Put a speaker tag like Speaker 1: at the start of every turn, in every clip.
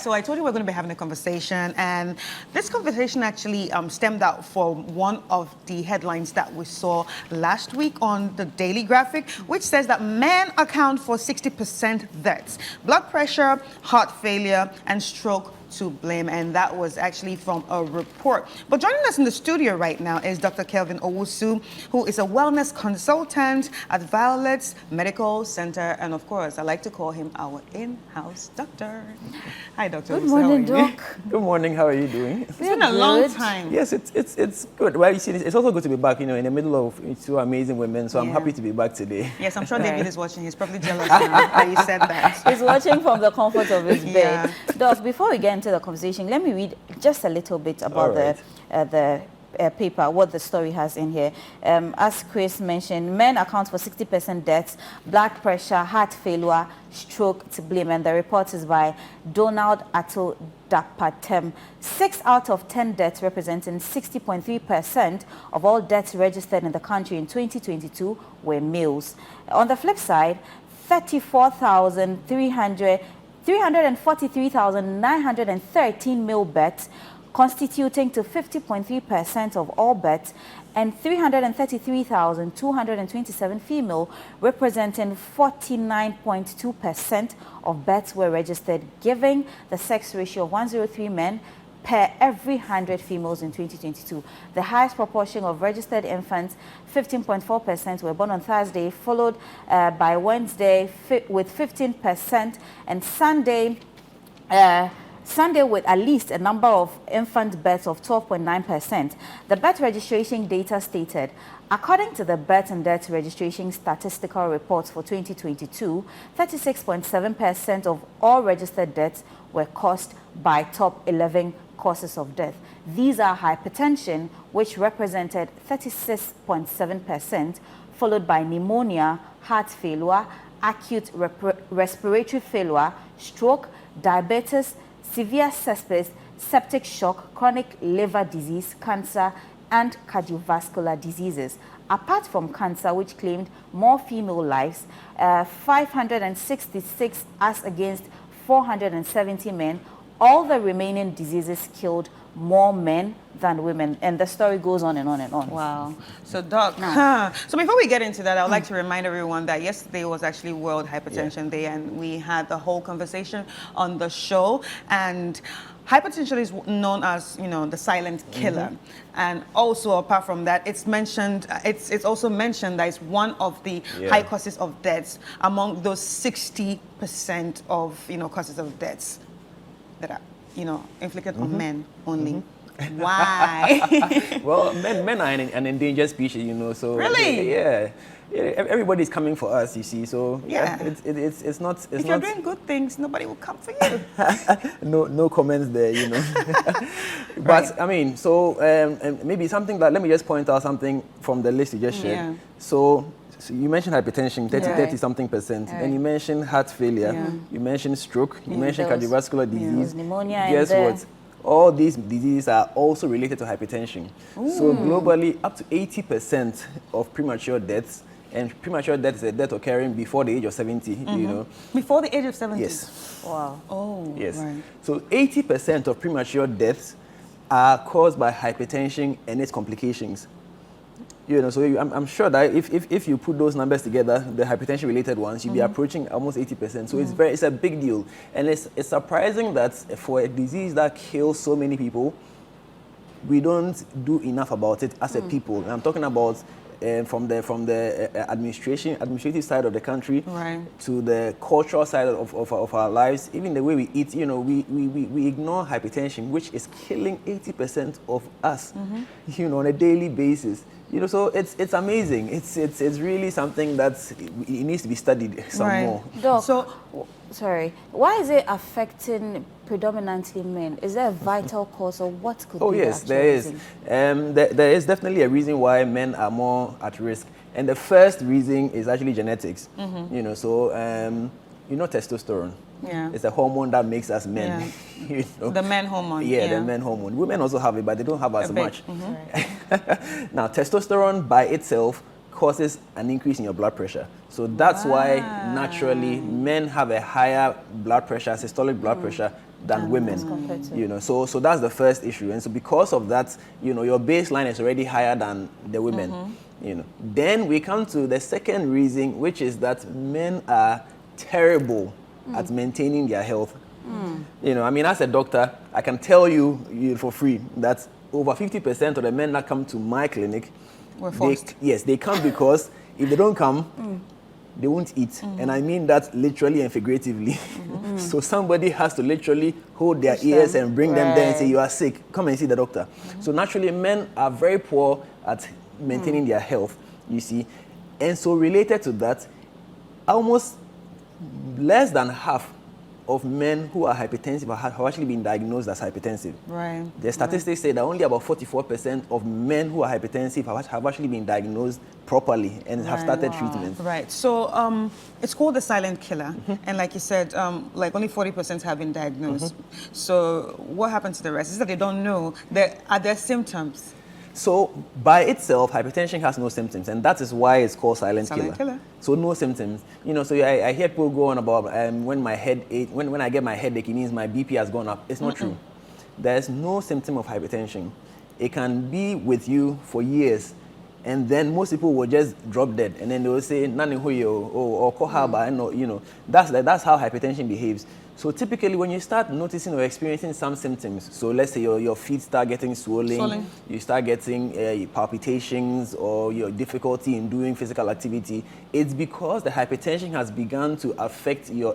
Speaker 1: So I told you we're going to be having a conversation, and this conversation actually stemmed out from one of the headlines that we saw last week on the Daily Graphic, which says that men account for 60% deaths, blood pressure, heart failure, and stroke to blame, and that was actually from a report. But joining us in the studio right now is Dr. Kelvin Owusu, who is a wellness consultant at Violet's Medical Center, and of course, I like to call him our in-house doctor. Hi, Dr.
Speaker 2: Good
Speaker 1: Owusu.
Speaker 2: morning, Doc.
Speaker 3: Good morning. How are you doing?
Speaker 1: It's been a long time.
Speaker 3: Yes, it's good. Well, you see, it's also good to be back. In the middle of two amazing women. So I'm happy to be back today.
Speaker 1: Yes, I'm sure David is watching. He's probably jealous now that you said that.
Speaker 2: He's watching from the comfort of his
Speaker 1: Yeah.
Speaker 2: bed. Doc, before we get into the conversation, let me read just a little bit about the paper, what the story has in here. As Chris mentioned, men account for 60% deaths, blood pressure, heart failure, stroke to blame, and the report is by Donald Atto Dapatem. 6 out of 10 deaths, representing 60.3% of all deaths registered in the country in 2022, were males. On the flip side, 343,913 male deaths, constituting to 50.3% of all deaths, and 333,227 female, representing 49.2% of deaths were registered, giving the sex ratio of 103 men per every 100 females in 2022. The highest proportion of registered infants, 15.4%, were born on Thursday, followed by Wednesday with 15%, and Sunday with at least a number of infant births of 12.9%. The birth registration data stated, according to the Birth and Death Registration Statistical Reports for 2022, 36.7% of all registered deaths were caused by top 11 causes of death. These are hypertension, which represented 36.7%, followed by pneumonia, heart failure, acute respiratory failure, stroke, diabetes, severe sepsis, septic shock, chronic liver disease, cancer, and cardiovascular diseases. Apart from cancer, which claimed more female lives, 566 as against 470 men, all the remaining diseases killed more men than women, and the story goes on and on and on.
Speaker 1: Wow. So, Doc, so before we get into that, I would like to remind everyone that yesterday was actually World Hypertension Day, and we had the whole conversation on the show. And hypertension is known as, the silent killer. And also, apart from that, it's mentioned. It's also mentioned that it's one of the high causes of deaths among those 60% of causes of deaths that are inflicted on men only. Why?
Speaker 3: Well, men are an endangered species, so
Speaker 1: really,
Speaker 3: everybody's coming for us, you see. So it's not.
Speaker 1: If you're doing good things, nobody will come for you.
Speaker 3: No comments there, But I mean, so maybe something that, let me just point out something from the list you just shared. So you mentioned hypertension, 30 something percent. Then you mentioned heart failure. You mentioned stroke. You mentioned cardiovascular disease.
Speaker 2: Pneumonia.
Speaker 3: Guess what? All these diseases are also related to hypertension. So globally, up to 80% of premature deaths, and premature death is a death occurring before the age of 70,
Speaker 1: Before the age of 70?
Speaker 3: Yes.
Speaker 1: Wow. Oh,
Speaker 3: yes.
Speaker 1: Right.
Speaker 3: So 80% of premature deaths are caused by hypertension and its complications. So I'm sure that if you put those numbers together, the hypertension-related ones, you'll be approaching almost 80%. So it's a big deal, and it's surprising that for a disease that kills so many people, we don't do enough about it as a people. And I'm talking about from the administrative side of the country to the cultural side of our lives, even the way we eat. We ignore hypertension, which is killing 80% of us, on a daily basis. So it's amazing. It's really something that it needs to be studied some more.
Speaker 2: Doc, sorry, why is it affecting predominantly men? Is there a vital cause, or what could be?
Speaker 3: Oh yes, there is. There is definitely a reason why men are more at risk, and the first reason is actually genetics. Testosterone.
Speaker 1: Yeah.
Speaker 3: It's a hormone that makes us men.
Speaker 1: The men hormone.
Speaker 3: The men hormone. Women also have it, but they don't have as much. Now, testosterone by itself causes an increase in your blood pressure. So that's why naturally men have a higher blood pressure, systolic blood pressure, than women.
Speaker 2: compared to-
Speaker 3: You know, so that's the first issue. And so because of that, you know, your baseline is already higher than the women. You know, then we come to the second reason, which is that men are terrible at maintaining their health. You know, I mean, as a doctor, I can tell you for free that over 50% of the men that come to my clinic,
Speaker 1: We're forced.
Speaker 3: they come because if they don't come, they won't eat. And I mean that literally and figuratively. So somebody has to literally hold their ears and bring them there and say, you are sick, come and see the doctor. So naturally, men are very poor at maintaining their health, you see. And so related to that, almost less than half of men who are hypertensive have actually been diagnosed as hypertensive.
Speaker 1: Right.
Speaker 3: The statistics say that only about 44% of men who are hypertensive have actually been diagnosed properly and have started treatment.
Speaker 1: Right. So it's called the silent killer, and like you said, like only 40% have been diagnosed. So what happened to the rest? Is that they don't know. Are there symptoms?
Speaker 3: So by itself, hypertension has no symptoms, and that is why it's called silent killer. So no symptoms. You know, so I hear people go on about when I get my headache, it means my BP has gone up. It's not true. There's no symptom of hypertension. It can be with you for years, and then most people will just drop dead, and then they will say nani huyo or kohaba, you know. That's how hypertension behaves. So typically when you start noticing or experiencing some symptoms, so let's say your feet start getting swollen, you start getting palpitations or your difficulty in doing physical activity, it's because the hypertension has begun to affect your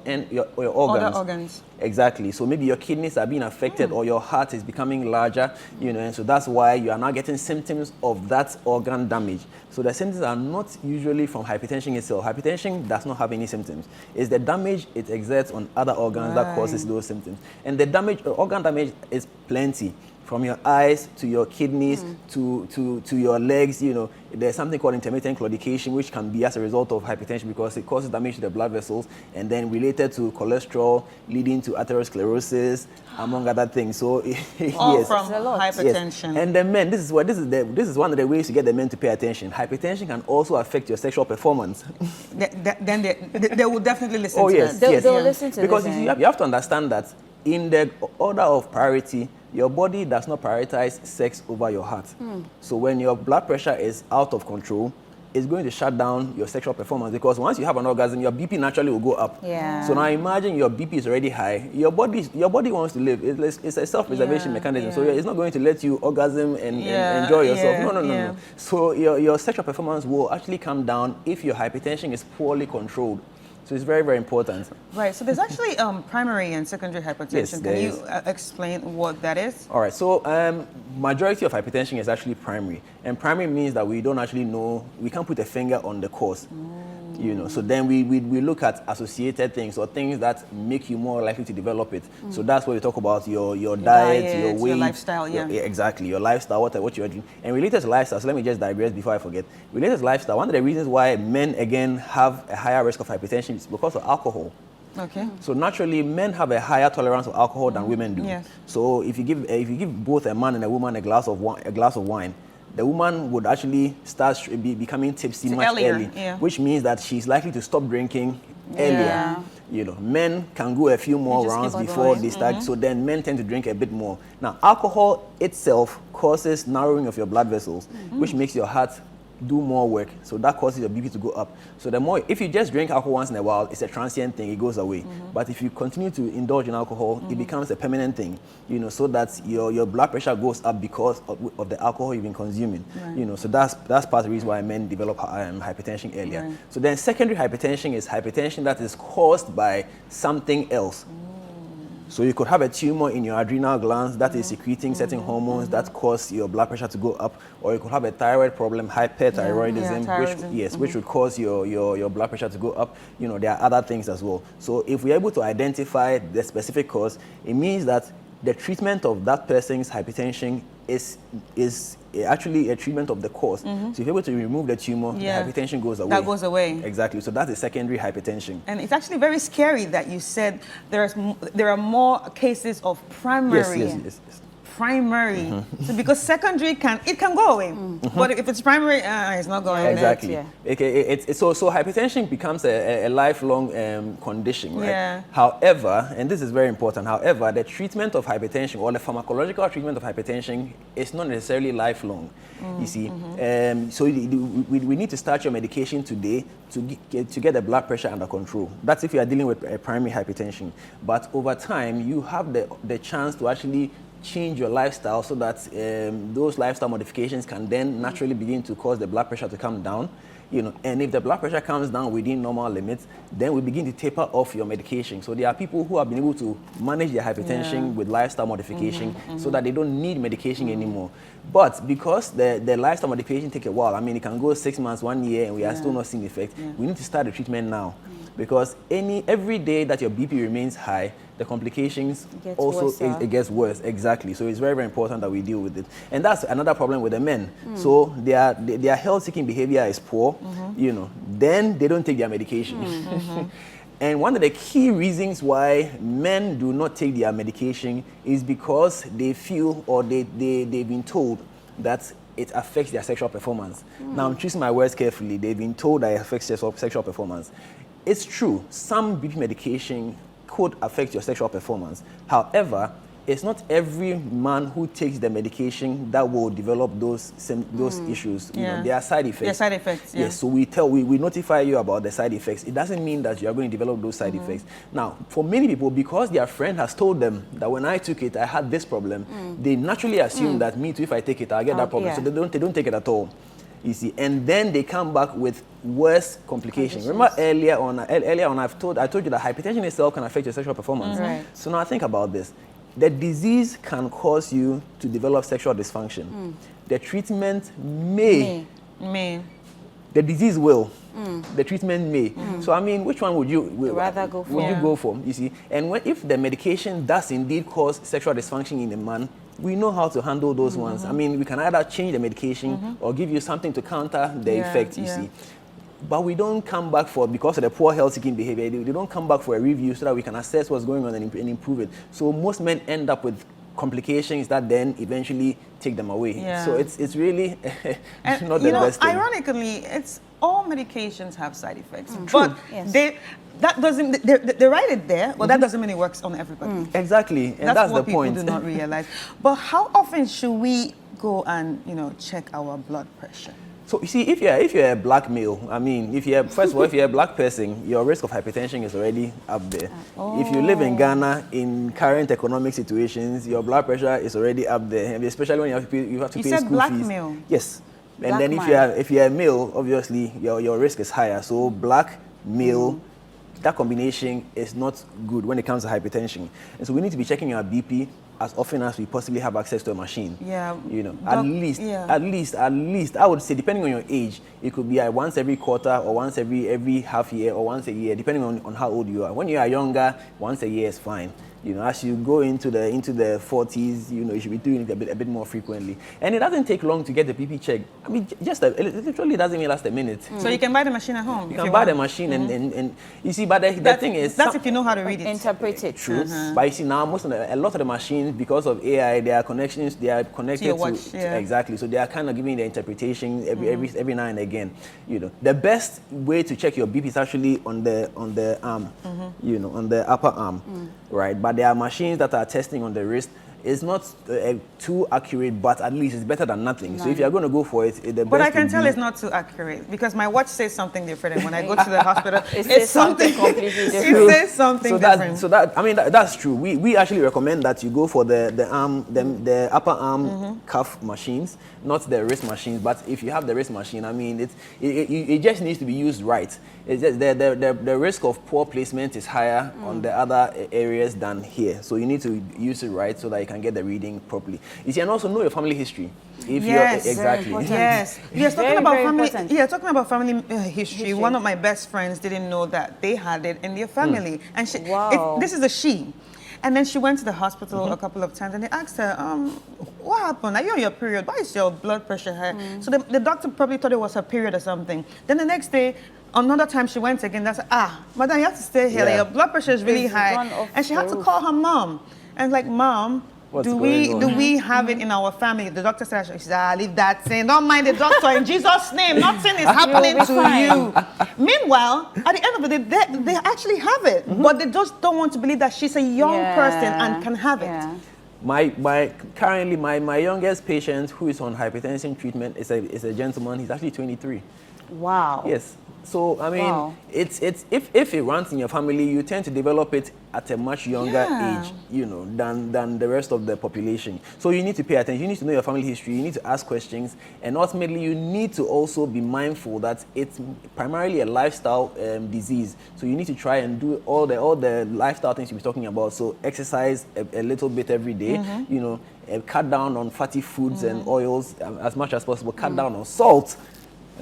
Speaker 3: organs.
Speaker 1: Other organs.
Speaker 3: Exactly. So maybe your kidneys are being affected or your heart is becoming larger, you know, and so that's why you are now getting symptoms of that organ damage. So the symptoms are not usually from hypertension itself. Hypertension does not have any symptoms. It's the damage it exerts on other organs that causes those symptoms. And the organ damage is plenty. From your eyes to your kidneys to your legs, you know, there's something called intermittent claudication, which can be as a result of hypertension because it causes damage to the blood vessels, and then related to cholesterol, leading to atherosclerosis, among other things. So
Speaker 1: All
Speaker 3: yes,
Speaker 1: from hypertension.
Speaker 3: yes. And the men, this is one of the ways to get the men to pay attention. Hypertension can also affect your sexual performance.
Speaker 1: Then they will definitely listen
Speaker 3: Oh
Speaker 1: to
Speaker 3: yes,
Speaker 1: that.
Speaker 3: yes.
Speaker 2: They'll listen to
Speaker 3: because
Speaker 2: this,
Speaker 3: you have to understand that in the order of priority, your body does not prioritize sex over your heart. So when your blood pressure is out of control, it's going to shut down your sexual performance, because once you have an orgasm, your BP naturally will go up.
Speaker 2: Yeah.
Speaker 3: So now imagine your BP is already high. Your body wants to live. It's a self-preservation mechanism. So it's not going to let you orgasm and enjoy yourself. No. So your sexual performance will actually come down if your hypertension is poorly controlled. So it's very, very important.
Speaker 1: Right. So there's actually primary and secondary hypertension.
Speaker 3: Yes,
Speaker 1: Can you explain what that is?
Speaker 3: All right. So majority of hypertension is actually primary, and primary means that we don't actually know. We can't put a finger on the cause. You know, so then we look at associated things or things that make you more likely to develop it. So that's what we talk about: your diet, your weight,
Speaker 1: your lifestyle,
Speaker 3: exactly, your lifestyle, what you're doing. And related to lifestyle, so let me just digress before I forget. Related to lifestyle, one of the reasons why men again have a higher risk of hypertension is because of alcohol.
Speaker 1: Okay.
Speaker 3: So naturally, men have a higher tolerance of alcohol than women do.
Speaker 1: Yes.
Speaker 3: So if you give both a man and a woman a glass of wine, the woman would actually start becoming tipsy much early, which means that she's likely to stop drinking earlier. You know, men can go a few more rounds before they start, so then men tend to drink a bit more. Now, alcohol itself causes narrowing of your blood vessels, which makes your heart do more work, so that causes your BP to go up. So the more, if you just drink alcohol once in a while, it's a transient thing, it goes away. But if you continue to indulge in alcohol, it becomes a permanent thing, you know, so that your blood pressure goes up because of the alcohol you've been consuming. You know, so that's part of the reason why men develop hypertension earlier. So then secondary hypertension is hypertension that is caused by something else. So you could have a tumor in your adrenal glands that is secreting certain hormones that cause your blood pressure to go up, or you could have a thyroid problem, hyperthyroidism, which would cause your blood pressure to go up. You know, there are other things as well. So if we're able to identify the specific cause, it means that the treatment of that person's hypertension is actually a treatment of the cause. So if you're able to remove the tumor, the hypertension goes away.
Speaker 1: That goes away.
Speaker 3: Exactly. So that's a secondary hypertension.
Speaker 1: And it's actually very scary that you said there are more cases of primary primary. So because secondary it can go away, but if it's primary, it's not going.
Speaker 3: Exactly.
Speaker 2: Yeah.
Speaker 3: Okay, so hypertension becomes a lifelong condition, right?
Speaker 1: Yeah.
Speaker 3: However, and this is very important, however, the treatment of hypertension or the pharmacological treatment of hypertension is not necessarily lifelong, you see. So we need to start your medication today to get the blood pressure under control. That's if you are dealing with primary hypertension. But over time, you have the chance to actually change your lifestyle so that those lifestyle modifications can then naturally begin to cause the blood pressure to come down. And if the blood pressure comes down within normal limits, then we begin to taper off your medication. So there are people who have been able to manage their hypertension with lifestyle modification so that they don't need medication anymore. But because the lifestyle modification take a while, I mean, it can go 6 months, 1 year, and we are still not seeing effect. We need to start the treatment now. Because every day that your BP remains high, the complications it gets worse. Exactly. So it's very, very important that we deal with it. And that's another problem with the men. So their health-seeking behavior is poor. Then they don't take their medication. And one of the key reasons why men do not take their medication is because they feel or they've been told that it affects their sexual performance. Now, I'm choosing my words carefully. They've been told that it affects their sexual performance. It's true, some BP medication could affect your sexual performance. However, it's not every man who takes the medication that will develop those issues. There are side effects.
Speaker 1: Yeah, side effects. Yeah.
Speaker 3: Yes, so we notify you about the side effects. It doesn't mean that you are going to develop those side effects. Now, for many people, because their friend has told them that when I took it, I had this problem, they naturally assume that me too, if I take it, I'll get that problem. So they don't take it at all. You see, and then they come back with worse complications. Remember earlier on, I told you that hypertension itself can affect your sexual performance.
Speaker 2: Right.
Speaker 3: So now think about this. The disease can cause you to develop sexual dysfunction. The treatment may. The disease will. The treatment may. So I mean, which one would you
Speaker 2: rather go for?
Speaker 3: Would you go for? You see, and if the medication does indeed cause sexual dysfunction in a man, we know how to handle those ones. I mean, we can either change the medication or give you something to counter the effect, you see. But we don't come back because of the poor health-seeking behavior, they don't come back for a review so that we can assess what's going on and improve it. So most men end up with complications that then eventually take them away.
Speaker 1: Yeah.
Speaker 3: So it's really
Speaker 1: and
Speaker 3: not the best thing.
Speaker 1: Ironically, it's all medications have side effects,
Speaker 3: True.
Speaker 1: but they write it there, but that doesn't mean it works on everybody.
Speaker 3: Exactly, and that's
Speaker 1: what
Speaker 3: the point.
Speaker 1: people do not realize. But how often should we go and check our blood pressure?
Speaker 3: So you see, if you're a black male, I mean, first of all, if you're a black person, your risk of hypertension is already up there. If you live in Ghana in current economic situations, your blood pressure is already up there, and especially when you have to pay school fees.
Speaker 1: You said black male.
Speaker 3: Yes,
Speaker 2: Black
Speaker 3: and then if you're a male, obviously your risk is higher. So black male. That combination is not good when it comes to hypertension. And so we need to be checking our BP as often as we possibly have access to a machine.
Speaker 1: Yeah.
Speaker 3: At least, I would say, depending on your age, it could be once every quarter or once every half year or once a year, depending on how old you are. When you are younger, once a year is fine. As you go into the 40s, you should be doing it a bit more frequently. And it doesn't take long to get the BP check. I mean, it literally doesn't even last a minute.
Speaker 1: So you can buy the machine at home.
Speaker 3: You can buy the machine and you see, but the thing is...
Speaker 1: That's if you know how to read it.
Speaker 2: Interpret it.
Speaker 3: True. But you see, now a lot of the machines, because of AI, they are connected
Speaker 1: to your watch,
Speaker 3: to exactly. So they are kind of giving the interpretation every now and again. The best way to check your BP is actually on the arm, on the upper arm, right? But there are machines that are testing on the wrist. It's not too accurate, but at least it's better than nothing. So if you're going to go for it,
Speaker 1: But I can tell it's not too accurate because my watch says something different. And when I go to the hospital, it says something completely different. It says something different.
Speaker 3: That's true. We actually recommend that you go for the upper arm cuff machines, not the wrist machines. But if you have the wrist machine, I mean, it just needs to be used right. It's just the risk of poor placement is higher on the other areas than here. So you need to use it right so that you can get the reading properly. You see, and also know your family history. Exactly.
Speaker 1: Yes. Yes. Talking about family history. One of my best friends didn't know that they had it in their family, and this is a she. And then she went to the hospital a couple of times, and they asked her, what happened? Are you on your period? Why is your blood pressure high? So the doctor probably thought it was her period or something. Then the next day, another time she went again, they said, madam, you have to stay here. Like, your blood pressure is really high. And she had to call her mom. And like, Mom,
Speaker 3: What's
Speaker 1: do
Speaker 3: going on?
Speaker 1: we have it in our family? The doctor says, leave that sin. Don't mind the doctor. In Jesus' name, nothing is happening
Speaker 2: be
Speaker 1: to
Speaker 2: fine.
Speaker 1: you. Meanwhile, at the end of the day, they actually have it, but they just don't want to believe that she's a young person and can have it.
Speaker 2: Yeah.
Speaker 3: Currently my youngest patient who is on hypertension treatment is a gentleman. He's actually 23.
Speaker 2: Wow.
Speaker 3: Yes. So I mean,
Speaker 2: Wow.
Speaker 3: it's if it runs in your family, you tend to develop it at a much younger age, than the rest of the population. So you need to pay attention. You need to know your family history. You need to ask questions, and ultimately, you need to also be mindful that it's primarily a lifestyle disease. So you need to try and do all the lifestyle things you're talking about. So exercise a little bit every day. Cut down on fatty foods and oils as much as possible. Cut down on salt.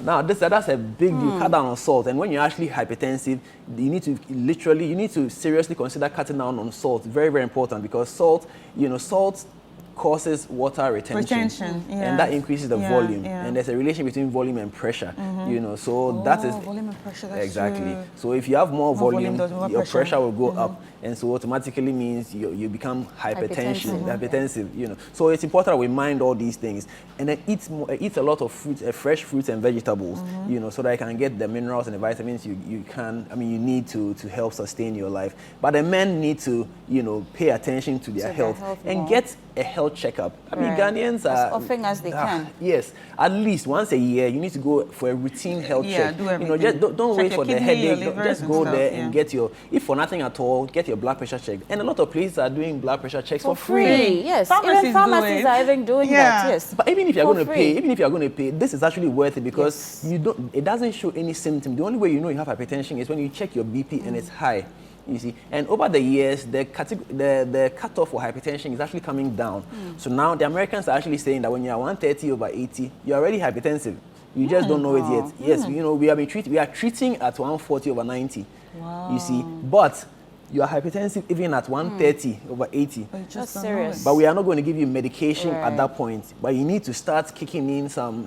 Speaker 3: Now, that's a big deal. Cut down on salt. And when you're actually hypertensive, you need to seriously consider cutting down on salt. Very, very important, because salt causes water retention, and that increases the volume. And there's a relation between volume and pressure. So that is
Speaker 1: volume and pressure. That's
Speaker 3: exactly.
Speaker 1: true.
Speaker 3: So if you have more volume,
Speaker 1: more
Speaker 3: your
Speaker 1: pressure.
Speaker 3: pressure will go up, and so automatically means you become hypertensive. So it's important that we mind all these things, and then eat a lot of fruits, fresh fruits and vegetables. So that you can get the minerals and the vitamins you need to help sustain your life. But the men need to pay attention to their health and
Speaker 2: more.
Speaker 3: get a health checkup. I mean, Ghanaians are
Speaker 2: as often as they can.
Speaker 3: Yes, at least once a year you need to go for a routine health check.
Speaker 1: Do everything.
Speaker 3: Just don't wait
Speaker 1: Check
Speaker 3: for
Speaker 1: your
Speaker 3: the
Speaker 1: kidney, your
Speaker 3: headache.
Speaker 1: livers
Speaker 3: Just
Speaker 1: and
Speaker 3: go
Speaker 1: stuff,
Speaker 3: there and get if for nothing at all, get your blood pressure checked. And a lot of places are doing blood pressure checks for free.
Speaker 2: Yes,
Speaker 1: Pharmacies
Speaker 2: even pharmacies
Speaker 1: do it.
Speaker 2: are even doing that. Yes.
Speaker 3: But even if you're
Speaker 2: For
Speaker 3: going to pay, this is actually worth it, because it doesn't show any symptom. The only way you know you have hypertension is when you check your BP and it's high. You see, and over the years, the cutoff for hypertension is actually coming down. So now the Americans are actually saying that when you're 130/80, you're already hypertensive. You just don't know it yet. Yes, we are treating at 140/90.
Speaker 1: Wow.
Speaker 3: You see, but you are hypertensive even at 130/80.
Speaker 2: That's serious.
Speaker 3: But we are not going to give you medication at that point. But you need to start kicking in some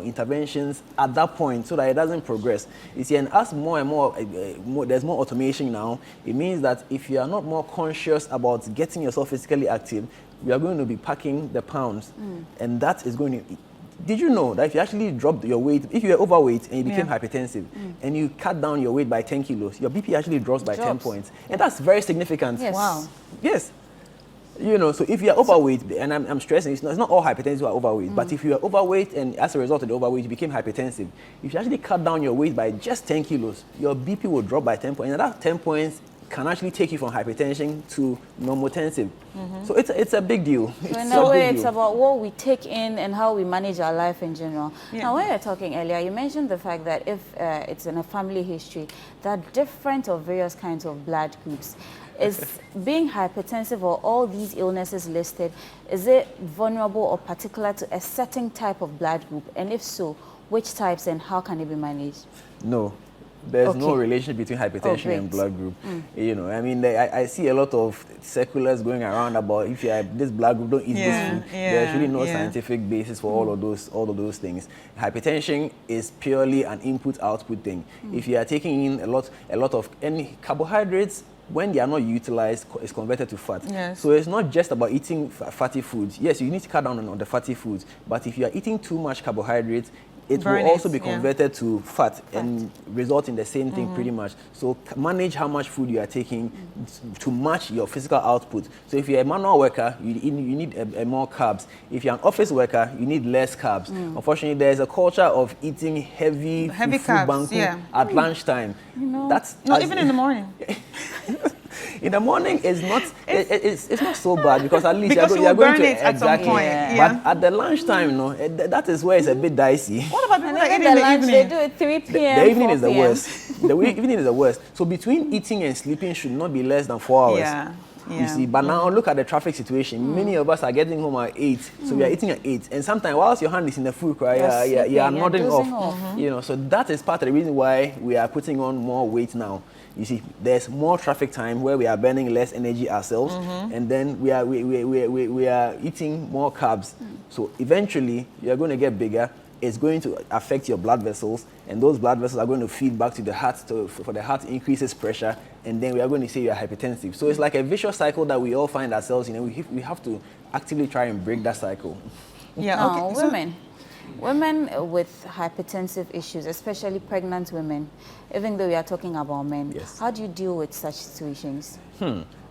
Speaker 3: interventions at that point so that it doesn't progress. You see, and as more and more, there's more automation now, it means that if you are not more conscious about getting yourself physically active, we are going to be packing the pounds. And that is going to... Did you know that if you actually dropped your weight, if you were overweight and you became hypertensive, and you cut down your weight by 10 kilos, your BP actually drops by 10 points. And that's very significant.
Speaker 2: Yes. Wow.
Speaker 3: Yes. So if you're overweight, and I'm stressing, it's not all hypertensive who are overweight, but if you are overweight and as a result of the overweight, you became hypertensive, if you actually cut down your weight by just 10 kilos, your BP will drop by 10 points. And that 10 points can actually take you from hypertension to normotensive. So it's a big deal.
Speaker 2: So in a way, it's about what we take in and how we manage our life in general. Now, when you were talking earlier, you mentioned the fact that if it's in a family history, there are different or various kinds of blood groups. Is being hypertensive or all these illnesses listed, is it vulnerable or particular to a certain type of blood group? And if so, which types and how can it be managed?
Speaker 3: No. There's no relation between hypertension and blood group. I see a lot of circulars going around about if you have this blood group, don't eat this food. There's really no scientific basis for all of those things. Hypertension is purely an input-output thing. If you are taking in a lot of any carbohydrates, when they are not utilized, is converted to fat.
Speaker 1: Yes.
Speaker 3: So it's not just about eating fatty foods. Yes, you need to cut down on the fatty foods, but if you are eating too much carbohydrates, it will also be converted to fat and result in the same thing pretty much. So manage how much food you are taking to match your physical output. So if you're a manual worker, you need more carbs. If you're an office worker, you need less carbs. Unfortunately, there's a culture of eating heavy food
Speaker 1: carbs,
Speaker 3: at lunchtime. That's
Speaker 1: even in the morning.
Speaker 3: In the morning, it's not so bad because at least
Speaker 1: because
Speaker 3: you're going
Speaker 1: burn
Speaker 3: to
Speaker 1: it at some point.
Speaker 3: But at the lunchtime, that is where it's a bit dicey.
Speaker 1: What about people that eat
Speaker 2: the
Speaker 1: in the
Speaker 2: lunch,
Speaker 1: evening?
Speaker 2: they do it 3 p.m.
Speaker 3: The evening is the
Speaker 2: 4 p.m.
Speaker 3: worst. The evening is the worst. So between eating and sleeping should not be less than 4 hours. You see, but now look at the traffic situation. Many of us are getting home at 8, so we are eating at 8. And sometimes whilst your hand is in the food, you are nodding off. So that is part of the reason why we are putting on more weight now. You see, there's more traffic time where we are burning less energy ourselves, and then we are eating more carbs. So eventually, you are going to get bigger. it's going to affect your blood vessels, and those blood vessels are going to feed back to the heart for the heart to increase its pressure, and then we are going to say you are hypertensive. So it's like a vicious cycle that we all find ourselves in, and we have to actively try and break that cycle.
Speaker 1: Yeah,
Speaker 2: Now,
Speaker 1: okay.
Speaker 2: women with hypertensive issues, especially pregnant women, even though we are talking about men,
Speaker 3: Yes.
Speaker 2: how do you deal with such situations?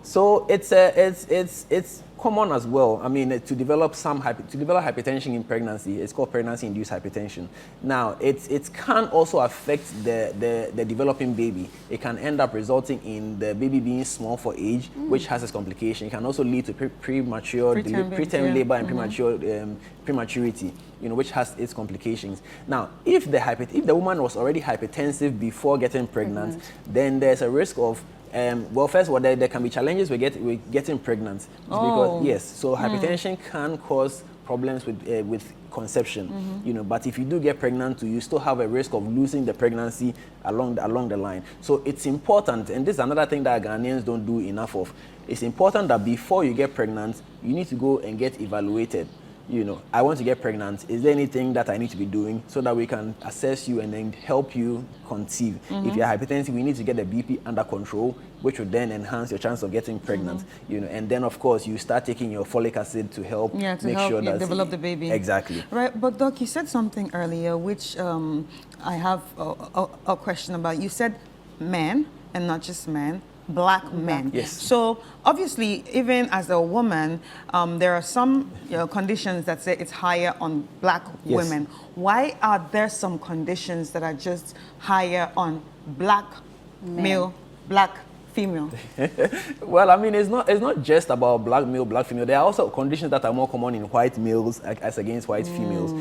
Speaker 3: So it's common as well. I mean, to develop hypertension in pregnancy, it's called pregnancy-induced hypertension. Now, it can also affect the developing baby. It can end up resulting in the baby being small for age, which has its complication. It can also lead to premature preterm labor and prematurity, which has its complications. Now, if the woman was already hypertensive before getting pregnant, then there's a risk of well, first of all, there can be challenges with getting pregnant. Because, yes, so hypertension can cause problems with conception, but if you do get pregnant, you still have a risk of losing the pregnancy along the line. So it's important, and this is another thing that Ghanaians don't do enough of. It's important that before you get pregnant, you need to go and get evaluated. I want to get pregnant. Is there anything that I need to be doing so that we can assess you and then help you conceive? If you're hypertensive, we need to get the BP under control, which will then enhance your chance of getting pregnant. And then of course you start taking your folic acid to help make sure that
Speaker 1: develop the baby.
Speaker 3: Exactly.
Speaker 1: Right, but Doc, you said something earlier which I have a question about. You said men, and not just men. Black men.
Speaker 3: Yes.
Speaker 1: So obviously, even as a woman, there are some conditions that say it's higher on black women. Why are there some conditions that are just higher on black male, black female?
Speaker 3: Well, I mean, it's not just about black male, black female. There are also conditions that are more common in white males as against white females.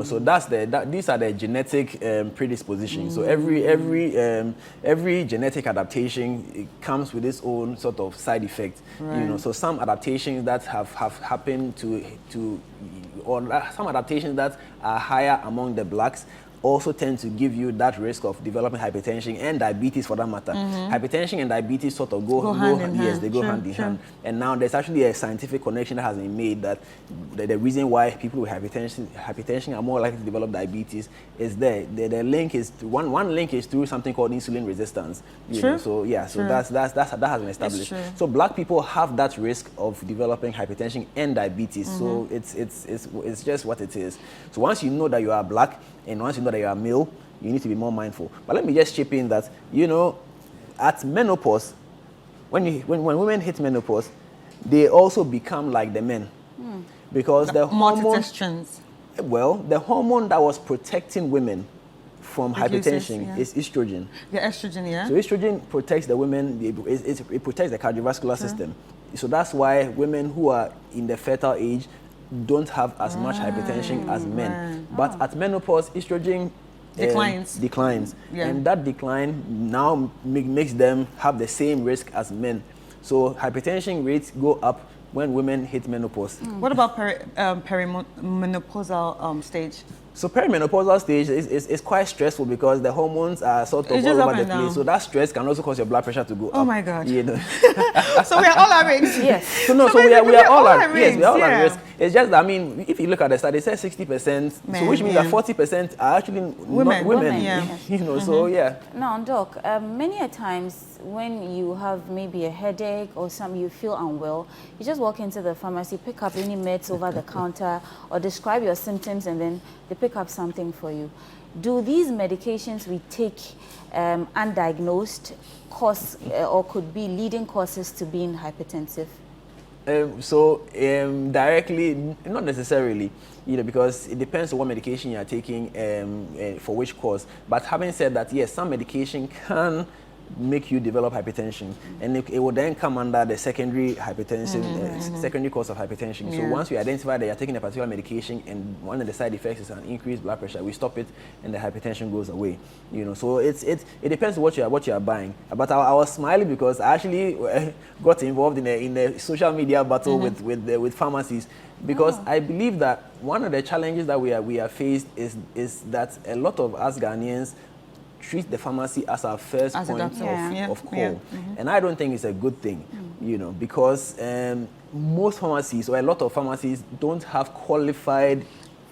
Speaker 3: So these are the genetic predispositions. So every genetic adaptation, it comes with its own sort of side effect.
Speaker 1: Right.
Speaker 3: So some adaptations that have happened or some adaptations that are higher among the blacks also tend to give you that risk of developing hypertension and diabetes for that matter. Hypertension and diabetes sort of go hand in hand. Yes, they go hand in hand. And now there's actually a scientific connection that has been made that the reason why people with hypertension are more likely to develop diabetes is the link is one link is through something called insulin resistance. So that has been established. So black people have that risk of developing hypertension and diabetes. So it's just what it is. So once you know that you are black, and once you know that you are male, you need to be more mindful. But let me just chip in that, at menopause, when women hit menopause, they also become like the men. Because the hormone, the hormone that was protecting women from hypertension is estrogen.
Speaker 1: The estrogen, yeah.
Speaker 3: So estrogen protects the women, it protects the cardiovascular system. So that's why women who are in the fertile age don't have as much hypertension as men. But at menopause, estrogen declines. And that decline now makes them have the same risk as men. So hypertension rates go up when women hit menopause.
Speaker 1: What about perimenopausal stage?
Speaker 3: So perimenopausal stage is quite stressful because the hormones are sort of all over the place. So that stress can also cause your blood pressure to go up.
Speaker 1: Oh my God. So we are all at risk.
Speaker 2: Yes.
Speaker 3: So we are all at risk. We are all at risk. It's just that, I mean, if you look at the study, it says 60%, so which means that 40% are actually not women. So yeah.
Speaker 2: Now, Doc, many a times when you have maybe a headache or you feel unwell, you just walk into the pharmacy, pick up any meds over the counter, or describe your symptoms, and then they pick up something for you. Do these medications we take undiagnosed cause or could be leading causes to being hypertensive?
Speaker 3: Directly, not necessarily, because it depends on what medication you are taking for which cause. But having said that, yes, some medication can make you develop hypertension, and it will then come under the secondary hypertension, secondary cause of hypertension. So once we identify that you're taking a particular medication and one of the side effects is an increased blood pressure, we stop it and the hypertension goes away. So it depends on what you are buying. But I was smiling because I actually got involved in a social media battle with pharmacies, because I believe that one of the challenges that we are faced is that a lot of us Ghanaians treat the pharmacy as our first point of call. And I don't think it's a good thing, because most pharmacies, or a lot of pharmacies, don't have qualified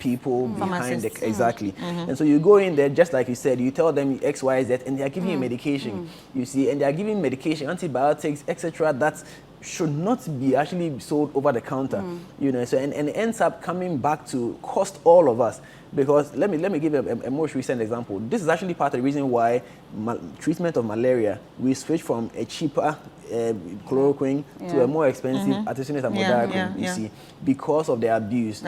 Speaker 3: people behind the,
Speaker 1: Pharmacists.
Speaker 3: exactly. And so you go in there, just like you said, you tell them X, Y, Z, and they are giving you medication, you see, and they are giving medication, antibiotics, etc. that should not be actually sold over the counter, you know, so, and it ends up coming back to cost all of us. Because let me give a most recent example. This is actually part of the reason why treatment of malaria, we switched from a cheaper chloroquine to a more expensive artesunate amodiaquine, you see, because of the abuse.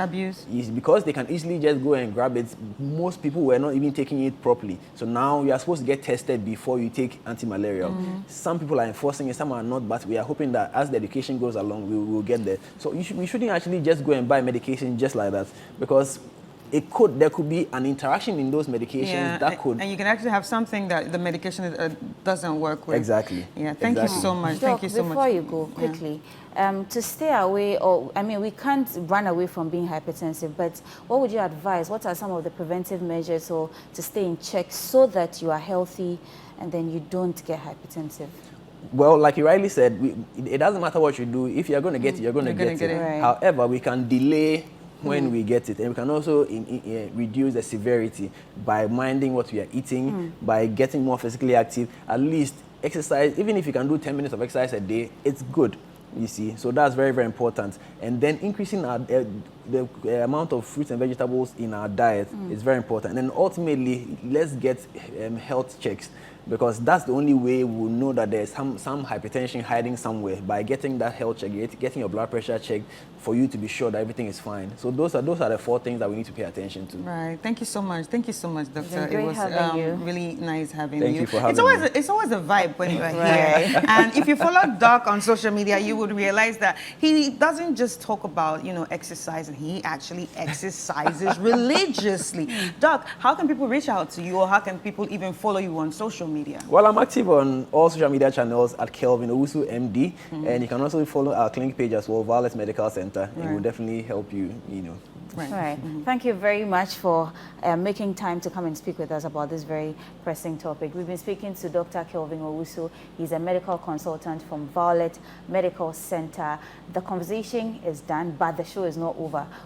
Speaker 3: Yes, because they can easily just go and grab it. Most people were not even taking it properly. So now you are supposed to get tested before you take anti-malarial. Some people are enforcing it, some are not, but we are hoping that as the education goes along, we will get there. So we shouldn't actually just go and buy medication just like that, because there could be an interaction in those medications that could...
Speaker 1: And you can actually have something that the medication doesn't work with.
Speaker 3: Exactly.
Speaker 1: Yeah, thank you so much.
Speaker 2: Doc,
Speaker 1: thank you so much.
Speaker 2: Before you go, quickly, to stay away, or I mean, we can't run away from being hypertensive, but what would you advise? What are some of the preventive measures or to stay in check so that you are healthy and then you don't get hypertensive?
Speaker 3: Well, like you rightly said, it doesn't matter what you do. If you're going to get it, you're going to get it.
Speaker 2: Right.
Speaker 3: However, we can delay when we get it, and we can also reduce the severity by minding what we are eating, by getting more physically active. At least exercise, even if you can do 10 minutes of exercise a day, it's good, you see. So that's very, very important. And then increasing the amount of fruits and vegetables in our diet is very important. And then ultimately, let's get health checks, because that's the only way we'll know that there's some hypertension hiding somewhere, by getting that health check, getting your blood pressure checked, for you to be sure that everything is fine. So those are the 4 things that we need to pay attention to.
Speaker 1: Right. Thank you so much. Thank you so much, Doctor.
Speaker 2: It was having you.
Speaker 1: Really nice having
Speaker 3: Thank
Speaker 1: you.
Speaker 3: you for having me.
Speaker 1: It's always a vibe when you're here. And if you follow Doc on social media, you would realize that he doesn't just talk about, you know, exercise, and he actually exercises religiously. Doc, how can people reach out to you, or how can people even follow you on social media?
Speaker 3: Well, I'm active on all social media channels at Kelvin Owusu MD, and you can also follow our clinic page as well, Violet Medical Center. It will definitely help you, you know.
Speaker 2: Right. All right. Thank you very much for making time to come and speak with us about this very pressing topic. We've been speaking to Dr. Kelvin Owusu. He's a medical consultant from Violet Medical Center. The conversation is done, but the show is not over.